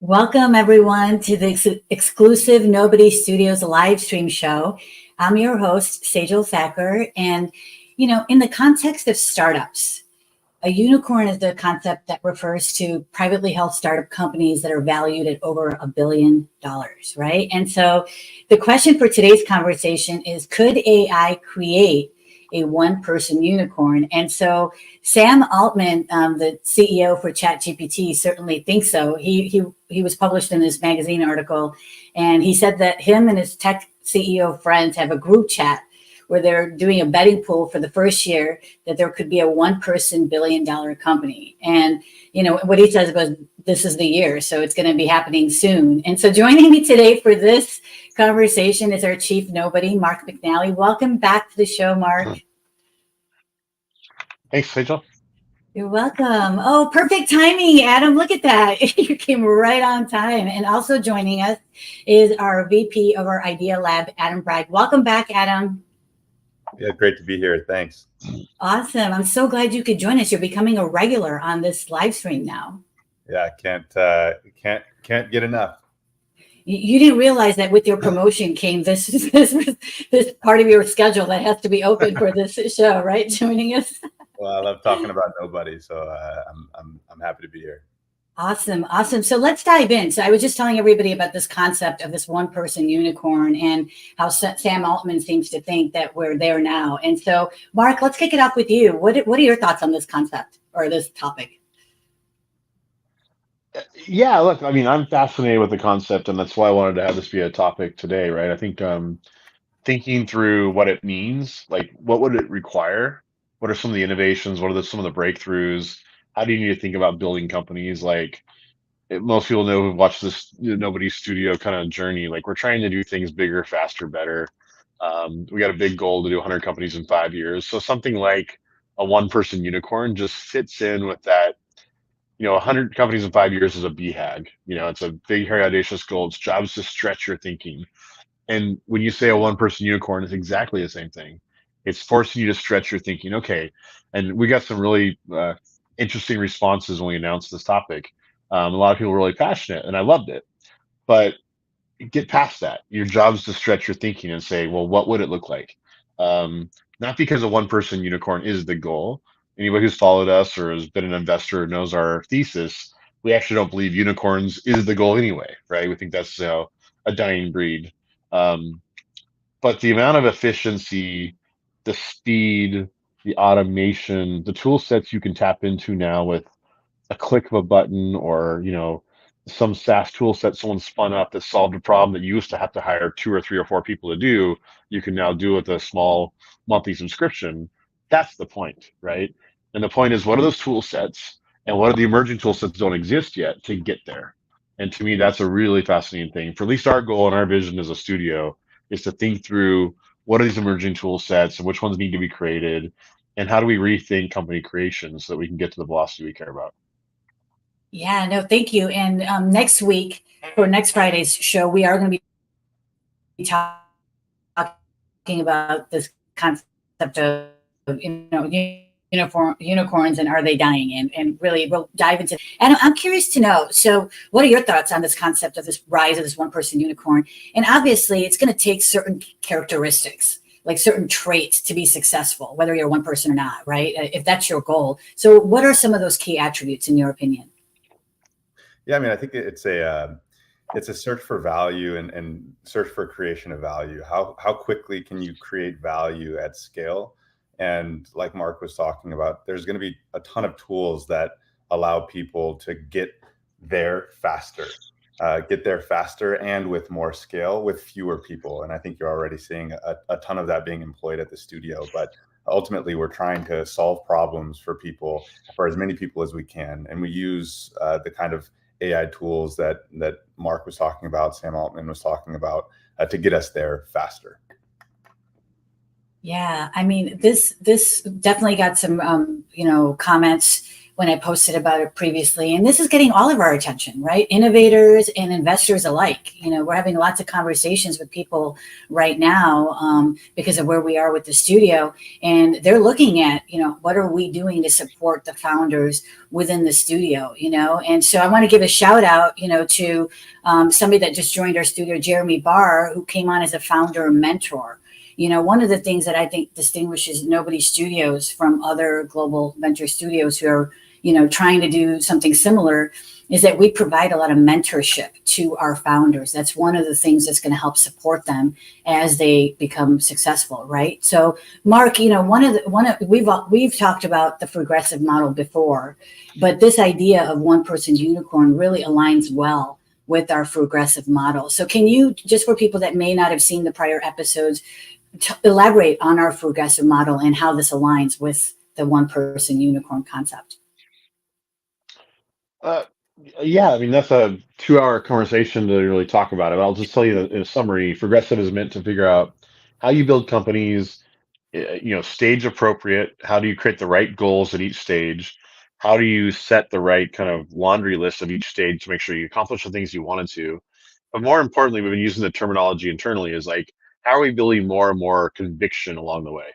Welcome, everyone, to the exclusive Nobody Studios live stream show. I'm your host, Sejal Thacker. And, in the context of startups, a unicorn is the concept that refers to privately held startup companies that are valued at over $1 billion, right? And so the question for today's conversation is, could AI create a one-person unicorn? And so Sam Altman, the CEO for ChatGPT, certainly thinks so. He was published in this magazine article, and he said that him and his tech CEO friends have a group chat where they're doing a betting pool for the first year that there could be a one-person billion-dollar company. And, what he says was, this is the year, so it's going to be happening soon. And so joining me today for this conversation is our chief nobody, Mark McNally. Welcome back to the show, Mark. Thanks, Sejal. You're welcome. Oh, perfect timing, Adam. Look at that. You came right on time. And also joining us is our VP of our Idea Lab, Adam Brag. Welcome back, Adam. Yeah, great to be here. Thanks. Awesome. I'm so glad you could join us. You're becoming a regular on this live stream now. Yeah, can't get enough. You didn't realize that with your promotion came this part of your schedule that has to be open for this show, right? Joining us. Well, I love talking about nobody, so I'm happy to be here. Awesome. So let's dive in. So I was just telling everybody about this concept of this one-person unicorn and how Sam Altman seems to think that we're there now. And so, Mark, let's kick it off with you. What are your thoughts on this concept or this topic? Yeah, look, I'm fascinated with the concept, and that's why I wanted to have this be a topic today, right? I think thinking through what it means, like what would it require? What are some of the innovations? What are some of the breakthroughs? How do you need to think about building companies? Most people know who've watched this Nobody Studio kind of journey. Like, we're trying to do things bigger, faster, better. We got a big goal to do 100 companies in 5 years. So something like a one-person unicorn just fits in with that. 100 companies in 5 years is a BHAG. It's a big, hairy, audacious goal. Its job is to stretch your thinking. And when you say a one-person unicorn, it's exactly the same thing. It's forcing you to stretch your thinking. Okay, and we got some really interesting responses when we announced this topic. A lot of people were really passionate, and I loved it. But get past that. Your job is to stretch your thinking and say, well, what would it look like? Not because a one-person unicorn is the goal. Anybody who's followed us or has been an investor knows our thesis. We actually don't believe unicorns is the goal anyway, right? We think that's a dying breed. But the amount of efficiency, the speed, the automation, the tool sets you can tap into now with a click of a button, or some SaaS tool set someone spun up that solved a problem that you used to have to hire 2 or 3 or 4 people to do, you can now do with a small monthly subscription. That's the point, right? And the point is, what are those tool sets, and what are the emerging tool sets that don't exist yet to get there? And to me, that's a really fascinating thing. For at least our goal and our vision as a studio is to think through, what are these emerging tool sets and which ones need to be created, and how do we rethink company creation so that we can get to the velocity we care about? Yeah, no, thank you. And next week, for next Friday's show, we are going to be talking about this concept of, unicorns, and are they dying? And really, we'll dive into. And I'm curious to know, so what are your thoughts on this concept of this rise of this one-person unicorn? And obviously, it's going to take certain characteristics, like certain traits, to be successful, whether you're one person or not, right? If that's your goal. So what are some of those key attributes in your opinion? Yeah, I think it's a search for value and search for creation of value. How quickly can you create value at scale? And like Mark was talking about, there's going to be a ton of tools that allow people to get there faster and with more scale, with fewer people. And I think you're already seeing a ton of that being employed at the studio. But ultimately, we're trying to solve problems for people, for as many people as we can. And we use the kind of AI tools that Mark was talking about, Sam Altman was talking about, to get us there faster. Yeah, this definitely got some comments when I posted about it previously. And this is getting all of our attention, right? Innovators and investors alike. We're having lots of conversations with people right now because of where we are with the studio. And they're looking at, what are we doing to support the founders within the studio, And so I want to give a shout out, to somebody that just joined our studio, Jeremy Barr, who came on as a founder mentor. One of the things that I think distinguishes Nobody Studios from other global venture studios who are, trying to do something similar is that we provide a lot of mentorship to our founders. That's one of the things that's going to help support them as they become successful, right? So, Mark, we've talked about the progressive model before, but this idea of one person unicorn really aligns well with our progressive model. So can you, just for people that may not have seen the prior episodes, elaborate on our progressive model and how this aligns with the one person unicorn concept? Yeah, I mean, that's a 2-hour conversation to really talk about it. But I'll just tell you in a summary, progressive is meant to figure out how you build companies, stage appropriate. How do you create the right goals at each stage? How do you set the right kind of laundry list of each stage to make sure you accomplish the things you wanted to? But more importantly, we've been using the terminology internally is like, how are we building more and more conviction along the way?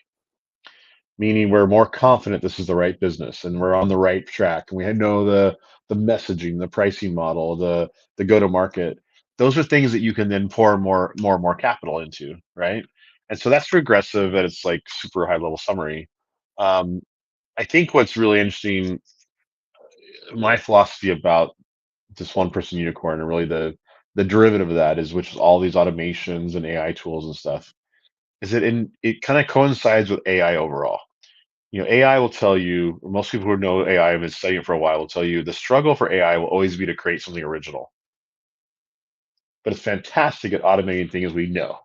Meaning we're more confident this is the right business and we're on the right track. And we know the messaging, the pricing model, the go to market. Those are things that you can then pour more capital into, right? And so that's regressive at its like super high level summary. Um, I think what's really interesting, my philosophy about this one person unicorn and really the derivative of that is which is all these automations and AI tools and stuff, is that it kind of coincides with AI overall. AI will tell you, most people who know AI have been studying for a while will tell you the struggle for AI will always be to create something original. But it's fantastic at automating things we know.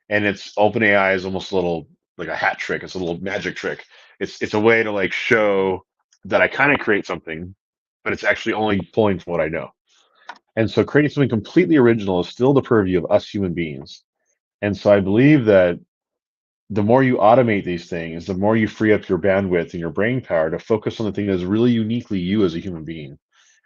And it's OpenAI is almost a little like a hat trick. It's a little magic trick. It's a way to like show that I kind of create something, but it's actually only pulling from what I know. And so creating something completely original is still the purview of us human beings. And so I believe that the more you automate these things, the more you free up your bandwidth and your brain power to focus on the thing that's really uniquely you as a human being.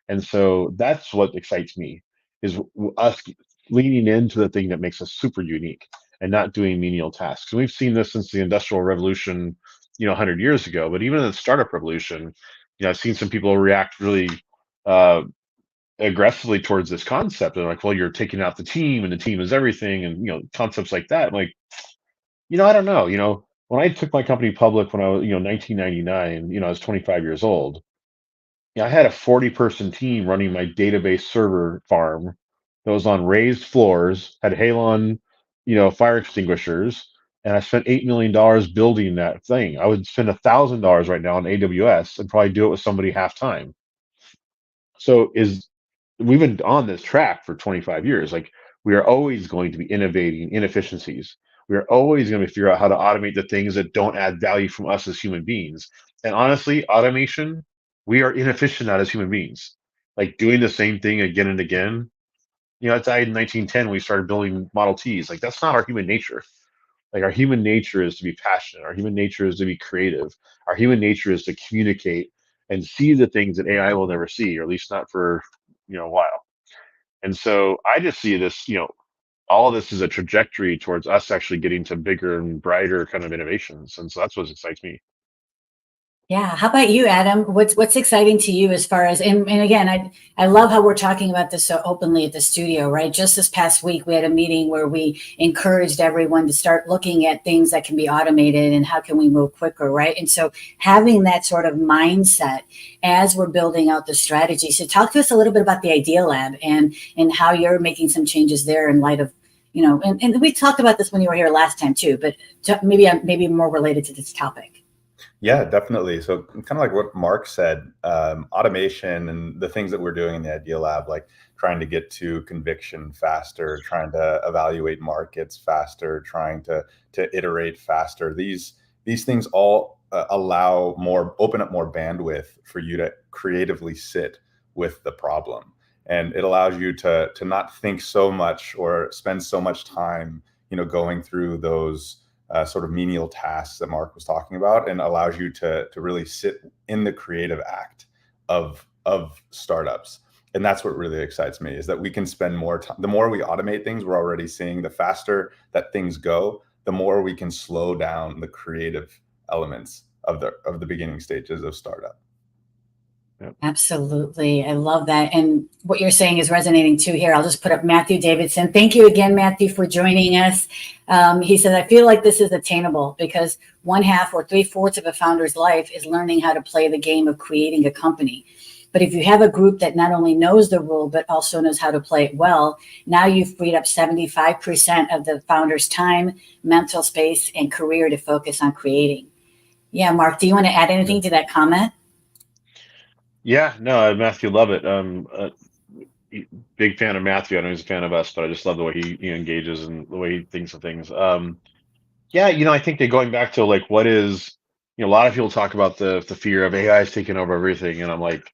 And so that's what excites me is us leaning into the thing that makes us super unique and not doing menial tasks. And we've seen this since the Industrial Revolution, 100 years ago. But even in the startup revolution, I've seen some people react really uh, aggressively towards this concept. They're like, "Well, you're taking out the team, and the team is everything," and concepts like that. I'm like, I don't know. When I took my company public when I was, 1999, I was 25 years old. I had a 40-person team running my database server farm that was on raised floors, had Halon, fire extinguishers, and I spent $8 million building that thing. I would spend $1,000 right now on AWS and probably do it with somebody half time. So we've been on this track for 25 years. Like we are always going to be innovating inefficiencies. We are always going to figure out how to automate the things that don't add value from us as human beings. And honestly, automation, we are inefficient at as human beings. Like doing the same thing again and again. It died in 1910 when we started building Model Ts. Like that's not our human nature. Like our human nature is to be passionate. Our human nature is to be creative. Our human nature is to communicate and see the things that AI will never see, or at least not for a while. And so I just see this, all of this is a trajectory towards us actually getting to bigger and brighter kind of innovations. And so that's what excites me. Yeah. How about you, Adam? What's exciting to you as far as, and again, I love how we're talking about this so openly at the studio, right? Just this past week, we had a meeting where we encouraged everyone to start looking at things that can be automated and how can we move quicker, right? And so having that sort of mindset as we're building out the strategy. So talk to us a little bit about the Idea Lab and how you're making some changes there in light of, and we talked about this when you were here last time too, but maybe more related to this topic. Yeah, definitely. So kind of like what Mark said, automation and the things that we're doing in the Idea Lab, like trying to get to conviction faster, trying to evaluate markets faster, trying to iterate faster. These things all open up more bandwidth for you to creatively sit with the problem. And it allows you to not think so much or spend so much time, going through those sort of menial tasks that Mark was talking about, and allows you to really sit in the creative act of startups. And that's what really excites me, is that we can spend more time. The more we automate things, we're already seeing the faster that things go, the more we can slow down the creative elements of the beginning stages of startup. Yep. Absolutely. I love that. And what you're saying is resonating too here. I'll just put up Matthew Davidson. Thank you again, Matthew, for joining us. He said, I feel like this is attainable because 1/2 or 3/4 of a founder's life is learning how to play the game of creating a company. But if you have a group that not only knows the rule, but also knows how to play it well, now you've freed up 75% of the founder's time, mental space, and career to focus on creating. Yeah, Mark, do you want to add anything to that comment? Yeah, no, Matthew, love it. Big fan of Matthew. I know he's a fan of us, but I just love the way he engages and the way he thinks of things. Yeah, I think that going back to like what is, a lot of people talk about the fear of AI is taking over everything, and I'm like,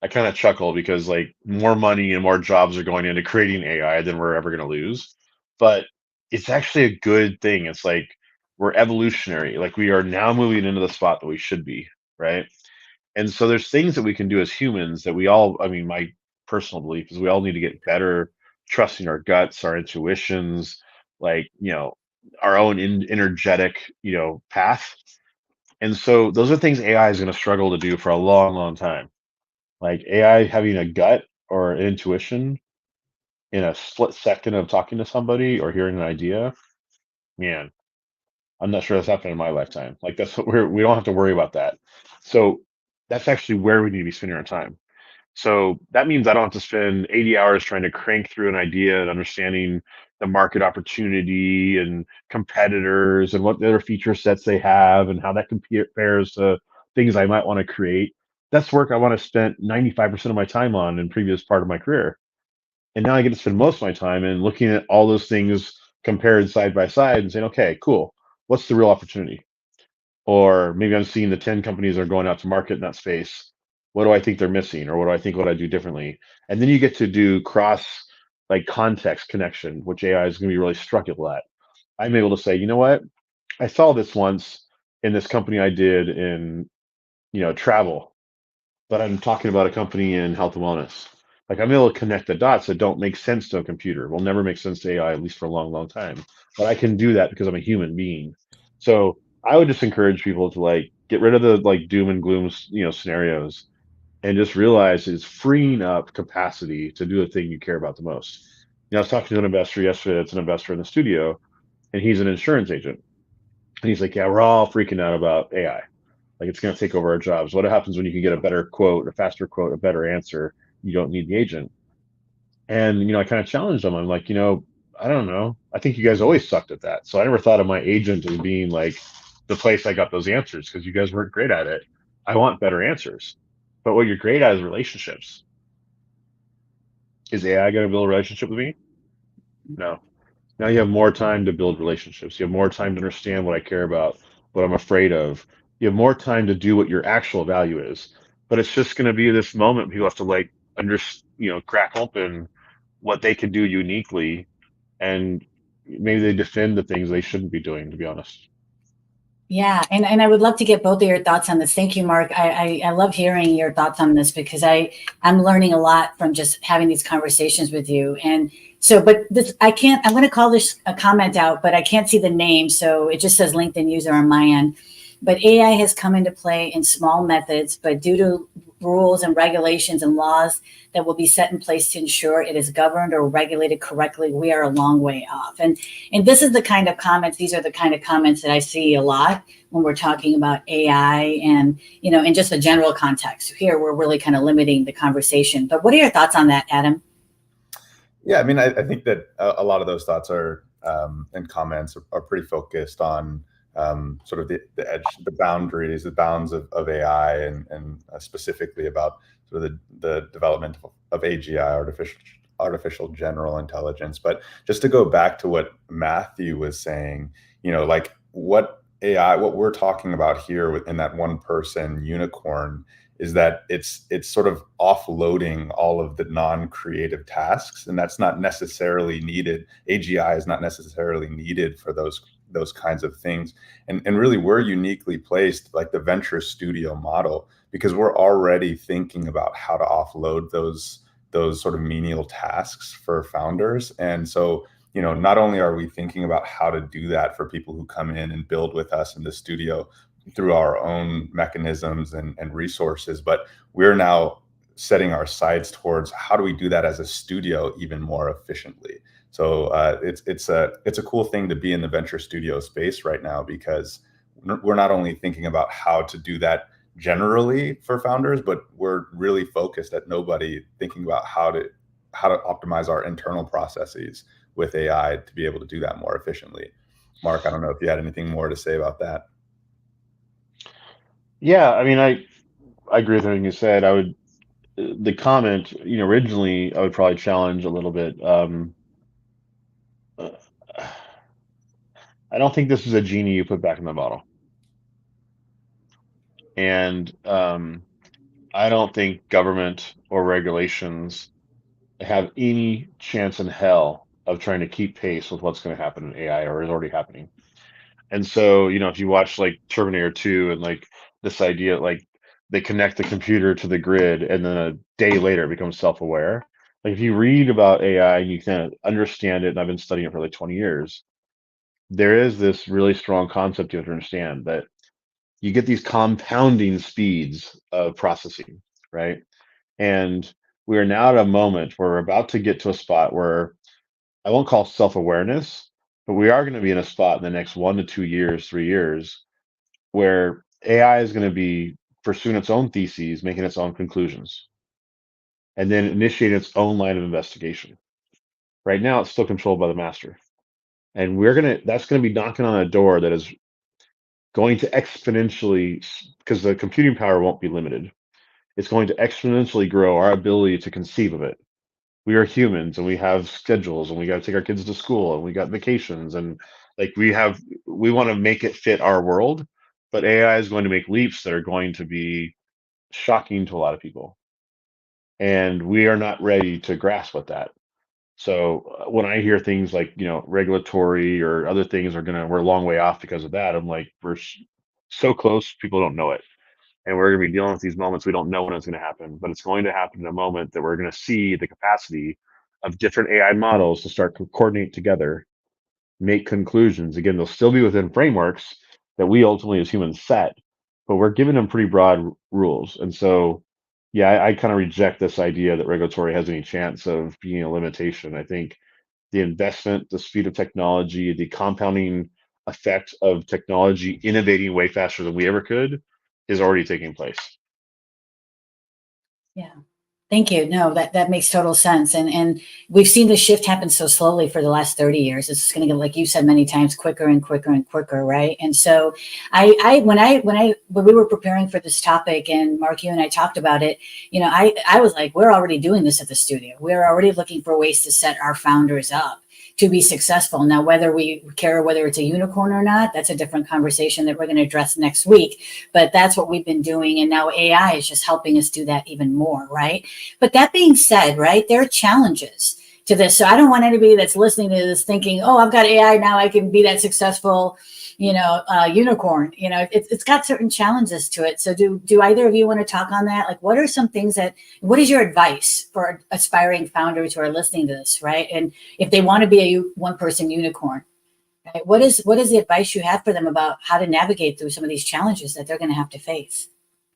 I kind of chuckle because like more money and more jobs are going into creating AI than we're ever going to lose. But it's actually a good thing. It's like we're evolutionary. Like we are now moving into the spot that we should be, right? And so there's things that we can do as humans that we all, I mean, my personal belief is we all need to get better trusting our guts, our intuitions, like, our own energetic, path. And so those are things AI is going to struggle to do for a long, long time. Like AI having a gut or intuition in a split second of talking to somebody or hearing an idea, man, I'm not sure that's happening in my lifetime. Like that's what we don't have to worry about that. So that's actually where we need to be spending our time. So that means I don't have to spend 80 hours trying to crank through an idea and understanding the market opportunity and competitors and what the other feature sets they have and how that compares to things I might want to create. That's work I want to spend 95% of my time on in previous part of my career. And now I get to spend most of my time in looking at all those things compared side by side and saying, okay, cool. What's the real opportunity? Or maybe I'm seeing the 10 companies that are going out to market in that space. What do I think they're missing? Or what do I think would I do differently? And then you get to do cross like context connection, which AI is going to be really structural at. I'm able to say, you know what? I saw this once in this company I did in, travel, but I'm talking about a company in health and wellness. Like I'm able to connect the dots that don't make sense to a computer. Will never make sense to AI, at least for a long, long time. But I can do that because I'm a human being. So I would just encourage people to like get rid of the like doom and gloom, scenarios, and just realize it's freeing up capacity to do the thing you care about the most. I was talking to an investor yesterday that's an investor in the studio, and he's an insurance agent. And he's like, yeah, we're all freaking out about AI. Like it's going to take over our jobs. What happens when you can get a better quote, a faster quote, a better answer? You don't need the agent. And, I kind of challenged them. I'm like, I don't know. I think you guys always sucked at that. So I never thought of my agent as being like the place I got those answers because you guys weren't great at it. I want better answers. But what you're great at is relationships. Is AI going to build a relationship with me? No. Now you have more time to build relationships. You have more time to understand what I care about, what I'm afraid of. You have more time to do what your actual value is. But it's just going to be this moment people have to like crack open what they can do uniquely, and maybe they defend the things they shouldn't be doing, to be honest. Yeah, and I would love to get both of your thoughts on this. Thank you, Mark. I love hearing your thoughts on this because I'm learning a lot from just having these conversations with you. And so, but this I'm going to call this a comment out, but I can't see the name, so it just says LinkedIn user on my end. But AI has come into play in small methods, but due to rules and regulations and laws that will be set in place to ensure it is governed or regulated correctly, we are a long way off. And this is the kind of comments, these are the kind of comments that I see a lot when we're talking about AI and, in just a general context. Here, we're really kind of limiting the conversation. But what are your thoughts on that, Adam? Yeah, I mean, I think that a lot of those thoughts are and comments are pretty focused on sort of the edge, the boundaries, the bounds of AI, and specifically about sort of the development of AGI, artificial general intelligence. But just to go back to what Matthew was saying, like what we're talking about here in that one person unicorn is that it's sort of offloading all of the non-creative tasks, and that's not necessarily needed. AGI is not necessarily needed for those those kinds of things. And really, we're uniquely placed, like the venture studio model, because we're already thinking about how to offload those sort of menial tasks for founders. And so, not only are we thinking about how to do that for people who come in and build with us in the studio through our own mechanisms and resources, but we're now setting our sights towards how do we do that as a studio even more efficiently. So it's a cool thing to be in the venture studio space right now, because we're not only thinking about how to do that generally for founders, but we're really focused at nobody thinking about how to optimize our internal processes with AI to be able to do that more efficiently. Mark, I don't know if you had anything more to say about that. Yeah, I mean, I agree with everything you said. The comment, originally I would probably challenge a little bit. I don't think this is a genie you put back in the bottle. And I don't think government or regulations have any chance in hell of trying to keep pace with what's going to happen in AI or is already happening. And so, if you watch like Terminator 2 and like this idea, like they connect the computer to the grid and then a day later it becomes self-aware. Like if you read about AI and you kind of understand it, and I've been studying it for like 20 years, there is this really strong concept you have to understand that you get these compounding speeds of processing, right? And we are now at a moment where we're about to get to a spot where I won't call self-awareness, but we are going to be in a spot in the next 1 to 2 years, 3 years, where AI is going to be pursuing its own theses, making its own conclusions, and then initiating its own line of investigation. Right now, it's still controlled by the master. And that's going to be knocking on a door that is going to exponentially, because the computing power won't be limited. It's going to exponentially grow our ability to conceive of it. We are humans and we have schedules and we got to take our kids to school and we got vacations and like we want to make it fit our world, but AI is going to make leaps that are going to be shocking to a lot of people. And we are not ready to grasp with that. So when I hear things like, regulatory or other things we're a long way off because of that, I'm like, we're so close, people don't know it. And we're going to be dealing with these moments. We don't know when it's going to happen, but it's going to happen in a moment that we're going to see the capacity of different AI models to start to coordinate together, make conclusions. Again, they'll still be within frameworks that we ultimately as humans set, but we're giving them pretty broad rules. And so, yeah, I kind of reject this idea that regulatory has any chance of being a limitation. I think the investment, the speed of technology, the compounding effect of technology innovating way faster than we ever could is already taking place. Yeah. Thank you. No, that makes total sense. And we've seen the shift happen so slowly for the last 30 years. It's just going to get, like you said many times, quicker and quicker and quicker, right? And so when we were preparing for this topic and Mark, you and I talked about it, I was like, we're already doing this at the studio. We're already looking for ways to set our founders up to be successful. Now, whether we care whether it's a unicorn or not, that's a different conversation that we're going to address next week. But that's what we've been doing. And now AI is just helping us do that even more, right? But that being said, right, there are challenges to this. So I don't want anybody that's listening to this thinking, oh, I've got AI now, I can be that successful, unicorn. It's got certain challenges to it. So do either of you want to talk on that? Like, what are some things what is your advice for aspiring founders who are listening to this, right? And if they want to be a one-person unicorn, right, what is the advice you have for them about how to navigate through some of these challenges that they're going to have to face?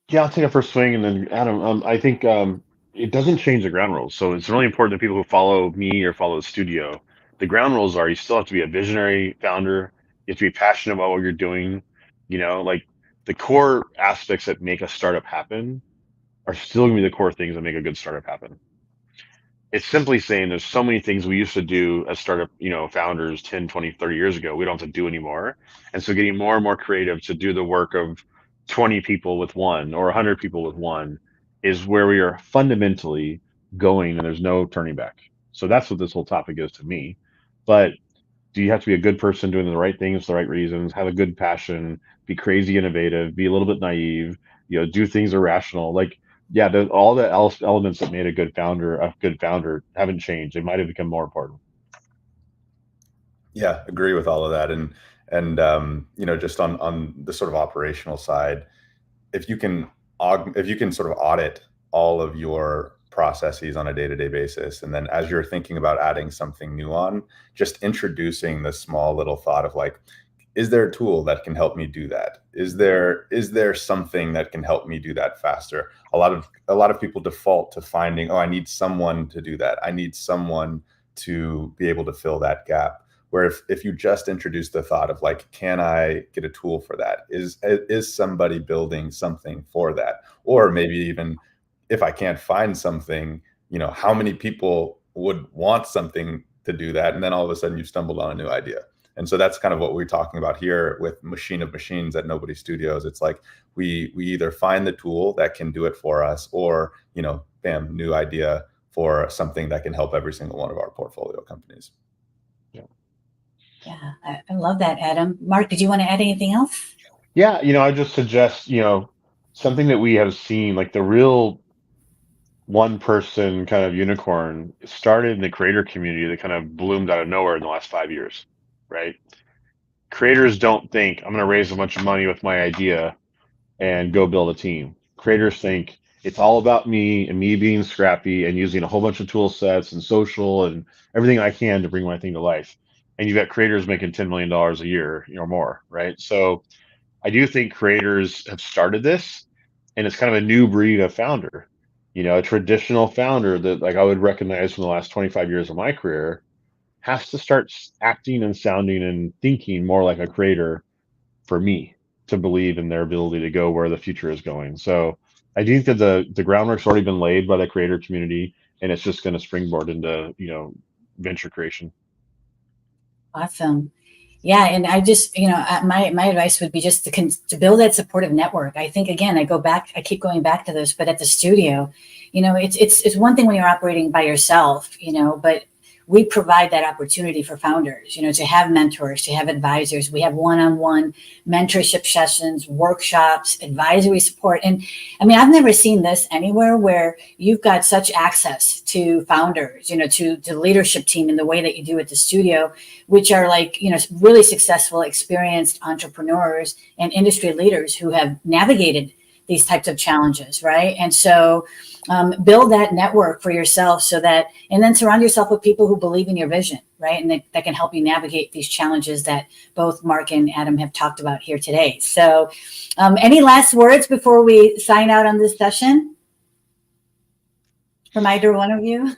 Yeah, I'll take a first swing, and then Adam. I think it doesn't change the ground rules, so it's really important to people who follow me or follow the studio. The ground rules are: you still have to be a visionary founder. You have to be passionate about what you're doing. Like the core aspects that make a startup happen are still going to be the core things that make a good startup happen. It's simply saying there's so many things we used to do as startup, founders 10, 20, 30 years ago, we don't have to do anymore. And so getting more and more creative to do the work of 20 people with one or 100 people with one is where we are fundamentally going, and there's no turning back. So that's what this whole topic is to me. But do you have to be a good person doing the right things for the right reasons, have a good passion, be crazy innovative, be a little bit naive, do things irrational? Like, yeah, all the elements that made a good founder haven't changed. They might have become more important. Yeah, agree with all of that. And And just on the sort of operational side, if you can sort of audit all of your processes on a day-to-day basis, and then as you're thinking about adding something new on, just introducing the small little thought of like, is there a tool that can help me do that? Is there something that can help me do that faster? A lot of people default to finding, oh, I need someone to do that. I need someone to be able to fill that gap. Where if you just introduce the thought of like, can I get a tool for that? Is somebody building something for that? Or maybe even if I can't find something, how many people would want something to do that? And then all of a sudden you've stumbled on a new idea. And so that's kind of what we're talking about here with Machine of Machines at Nobody Studios. It's like we either find the tool that can do it for us, or, bam, new idea for something that can help every single one of our portfolio companies. Yeah, I love that, Adam. Mark, did you want to add anything else? Yeah, I just suggest, something that we have seen, like the real one person kind of unicorn started in the creator community that kind of bloomed out of nowhere in the last 5 years, right? Creators don't think I'm going to raise a bunch of money with my idea and go build a team. Creators think it's all about me and me being scrappy and using a whole bunch of tool sets and social and everything I can to bring my thing to life. And you've got creators making $10 million a year or more, right? So I do think creators have started this, and it's kind of a new breed of founder. A traditional founder that like I would recognize from the last 25 years of my career has to start acting and sounding and thinking more like a creator for me to believe in their ability to go where the future is going. So I think that the groundwork's already been laid by the creator community, and it's just going to springboard into, venture creation. Awesome. Yeah, and I just, my advice would be just to build that supportive network. I think, again, I keep going back to this, but at the studio, it's one thing when you're operating by yourself, but we provide that opportunity for founders, to have mentors, to have advisors. We have one-on-one mentorship sessions, workshops, advisory support. And I mean, I've never seen this anywhere where you've got such access to founders, to the leadership team in the way that you do at the studio, which are like, really successful, experienced entrepreneurs and industry leaders who have navigated these types of challenges, right? And so build that network for yourself and then surround yourself with people who believe in your vision, right? And that can help you navigate these challenges that both Mark and Adam have talked about here today. So any last words before we sign out on this session from either one of you?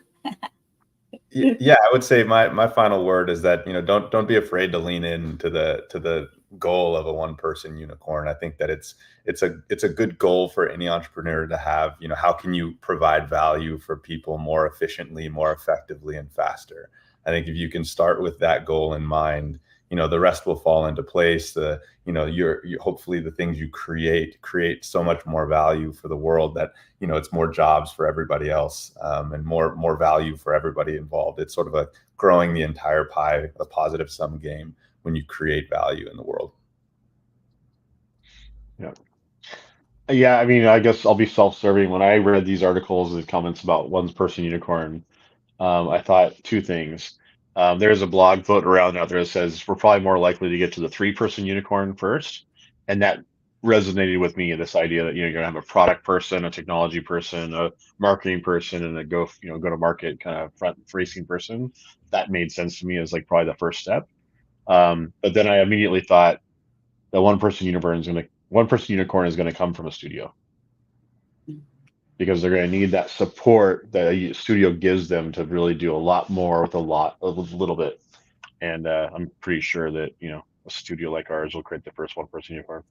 Yeah, I would say my final word is that, don't be afraid to lean into the goal of a one person unicorn. I think that it's a good goal for any entrepreneur to have. How can you provide value for people more efficiently, more effectively, and faster? I think if you can start with that goal in mind, the rest will fall into place. Hopefully the things you create so much more value for the world that, it's more jobs for everybody else, and more value for everybody involved. It's sort of growing the entire pie, a positive sum game when you create value in the world. Yeah, I mean, I guess I'll be self-serving. When I read these articles and comments about one person unicorn, I thought two things. There's a blog floating around out there that says we're probably more likely to get to the 3-person unicorn first, and that resonated with me. This idea that you're gonna have a product person, a technology person, a marketing person, and a go to market kind of front-facing person. That made sense to me as like probably the first step. But then I immediately thought the one person unicorn is gonna come from a studio, because they're going to need that support that a studio gives them to really do a lot more with a little bit. And I'm pretty sure that, a studio like ours will create the first one person unicorn.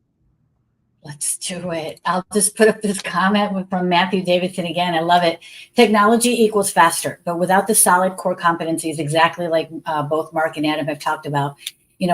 Let's do it. I'll just put up this comment from Matthew Davidson again. I love it. Technology equals faster, but without the solid core competencies, exactly like both Mark and Adam have talked about,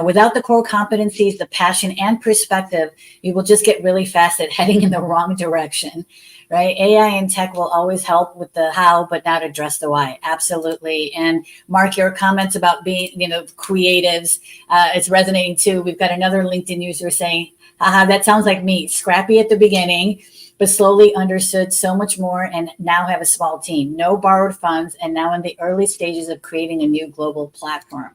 without the core competencies, the passion and perspective, you will just get really fast at heading in the wrong direction, right? AI and tech will always help with the how, but not address the why. Absolutely. And Mark, your comments about being, creatives, it's resonating too. We've got another LinkedIn user saying, that sounds like me, scrappy at the beginning, but slowly understood so much more and now have a small team, no borrowed funds, and now in the early stages of creating a new global platform.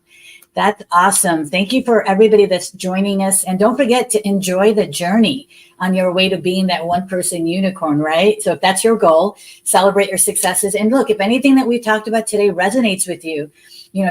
That's awesome. Thank you for everybody that's joining us. And don't forget to enjoy the journey on your way to being that one-person unicorn, right? So if that's your goal, celebrate your successes. And look, if anything that we talked about today resonates with you,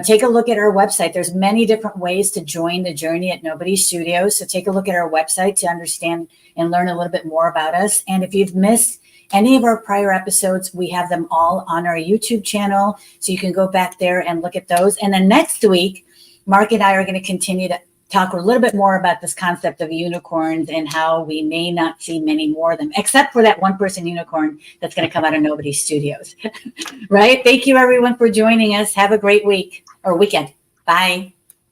take a look at our website. There's many different ways to join the journey at Nobody Studios. So take a look at our website to understand and learn a little bit more about us. And if you've missed any of our prior episodes, we have them all on our YouTube channel. So you can go back there and look at those. And then next week, Mark and I are going to continue to talk a little bit more about this concept of unicorns and how we may not see many more of them, except for that one-person unicorn that's going to come out of Nobody Studios. Right? Thank you, everyone, for joining us. Have a great week or weekend. Bye.